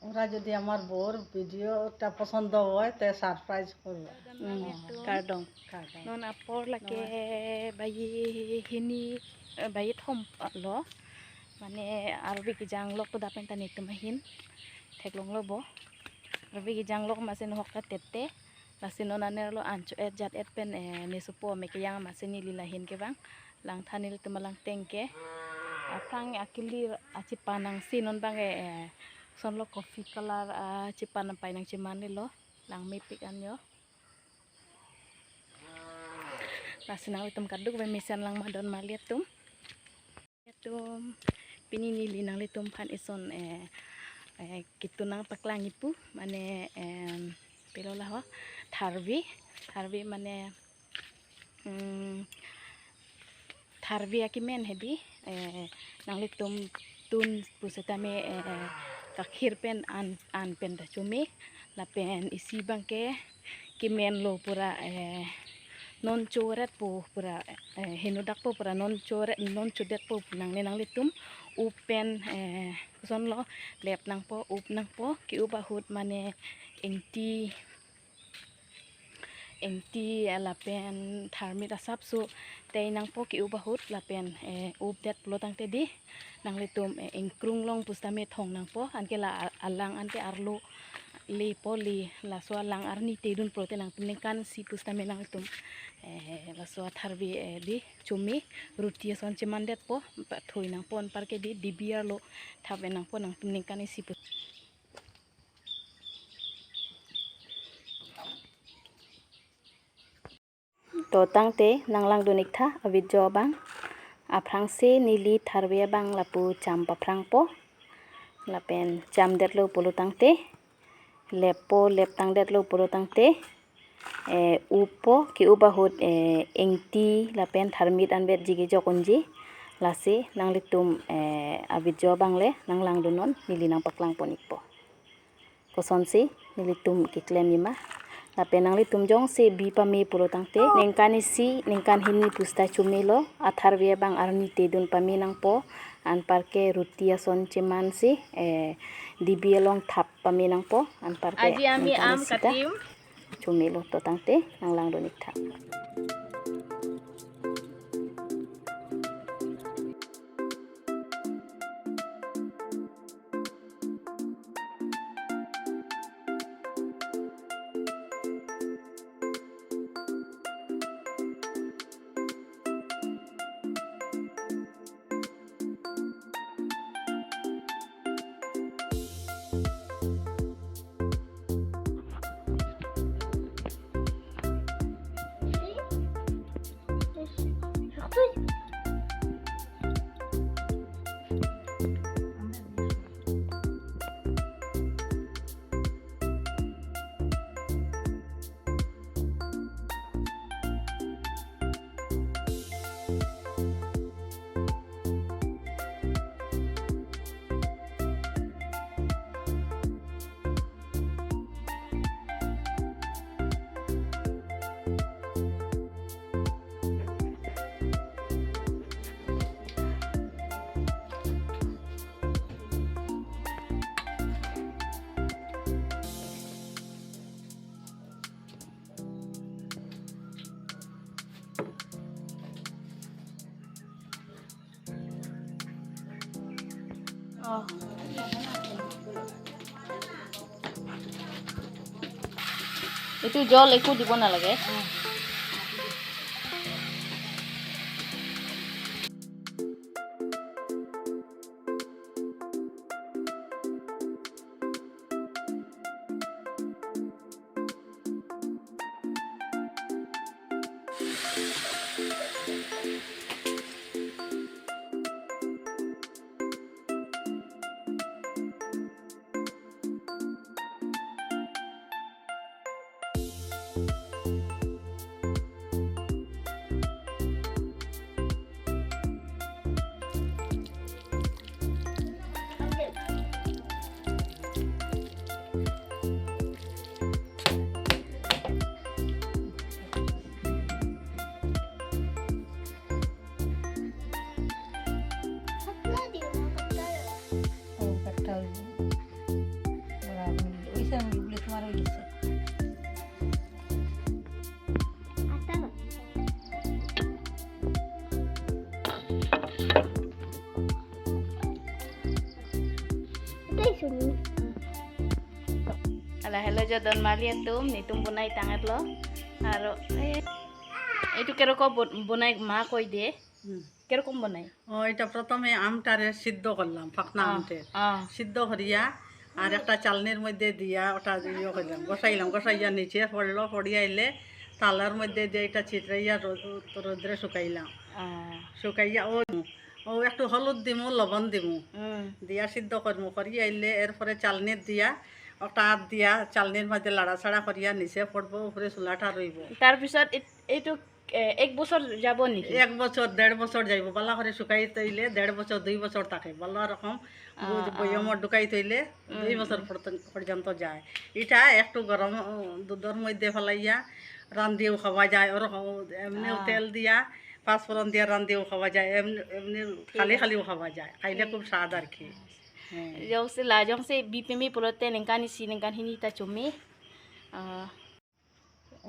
ওরা যদি আমার বউর ভিডিওটা পছন্দ হয় তে সারপ্রাইজ করবে Kardong. Non apor lake bayi hini bayi thom lo. Mane arbi ki janglok to dapen tani tumahin. Theklong lo bo. Arbi ki janglok masin hokka tette. Lasin non aner lo ancho et jat et pen ni supo me ki yang masin ni lilahin ke bang. Lang thanil tumalang tengke. Apang akili aci panang si non bang son lo coffee color aci panang painang cimani lo. Lang mipik anyo. Lasinang litum kaduk be misan lang madon maliat tum. Tum pinini linang litum pan ison kitu nang paklang ipu mane pelo lah ho tharvi mane tharvi akimen hedi nang litum tun pusatame kakhir pen an pen da cumi la pen isi bangke kimen lo pura non coret po pura hinudak po pura non coret non cudet po nang nenang litum upen son lo lep nang po up nang po ki ubahut mane engti lapen tharmit asap su tei nang po ki ubahut lapen up det plotang tedi nang litum engkrung long pustame thong nang po anke la alang anke arlo li po li la so lang arni tedun prote nang tumnekan si pustame nang litum la so tharbi di cumi ruti son cemandet po thoi nang pon parke di dibiar lo thabe nang po nang tumnekan si to tangte nanglang dunik tha avit jo bang aprang se nili tharbe bang lapu cham paprang po lapen cham det lo polo tangte lepo lep tang det lo polo tangte upo ki ubahut engti lapen tharmit anbet jige jokonji lase nang litum avit jo bang le nanglang dunon nili nang paklang ponik po kosonsi nilitum kiklem yima lapen nang litum jong se bi pami polo tangte nengkani si nengkan hini pusta cumelo atharve bang arni tedun pami nang po an parke rutia son ceman si dibielong thap pami nang po an parke aji ami am katim cumelo to tangte nanglang donik thap itu jol ikut দিব নালাগে Ala hello jadon malian tum nitum bunai tangat lo. Aro itu keroko bunai মা কই দিয়ে কিরকম বানাই? এটা প্রথমে আমটারে সিদ্ধ করলাম, ফাঁকনা আমটে সিদ্ধ করিয়া আর একটা চালনির মধ্যে দিয়া ওটা ইয়ে করলাম, গোসাইয়া নিচে পড়লো, পড়িয়া এলে তালার মধ্যে দিয়ে এটা ছিটরাইয়া রোদ্রে শুকাইলাম, শুকাইয়া ও একটু হলুদ দিমু, লবণ দিমু, দিয়া সিদ্ধ করমু, করিয়া এলে এরপরে চালনির দিয়া ওটা হাত দিয়া চালনির মধ্যে লাড়াছাড়া করিয়া নিচে পড়বো, উপরে চুলাটা রইব। তাৰপিছত এইটো এক বছর যাব নাকি? 1 বছর 1.5 বছর যাইব, বালা করে শুকাই তৈলে 1.5 বছর 2 বছর থাকে, বালা রকম বয়মত ঢুকাই তৈলে 2 বছর পর্যন্ত যায়। এটা একটু গরম দুধের মধ্যে ফেলাইয়া রান্ধিও খাওয়া যায়, ওরকম এমনিও তেল দিয়া পাঁচফোড়ন দিয়া রান্ধিও খাওয়া যায়, এমনি খালিও খাওয়া যায়, খাইলে খুব স্বাদ আর কি। Jong se BPM pulote nengkani si nengkani hinita cumi.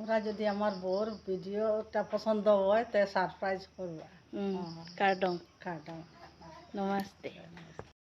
ওরা যদি আমার বউর ভিডিওটা পছন্দ হয় তে সারপ্রাইজ করবা। Kardong. কাটা Namaste.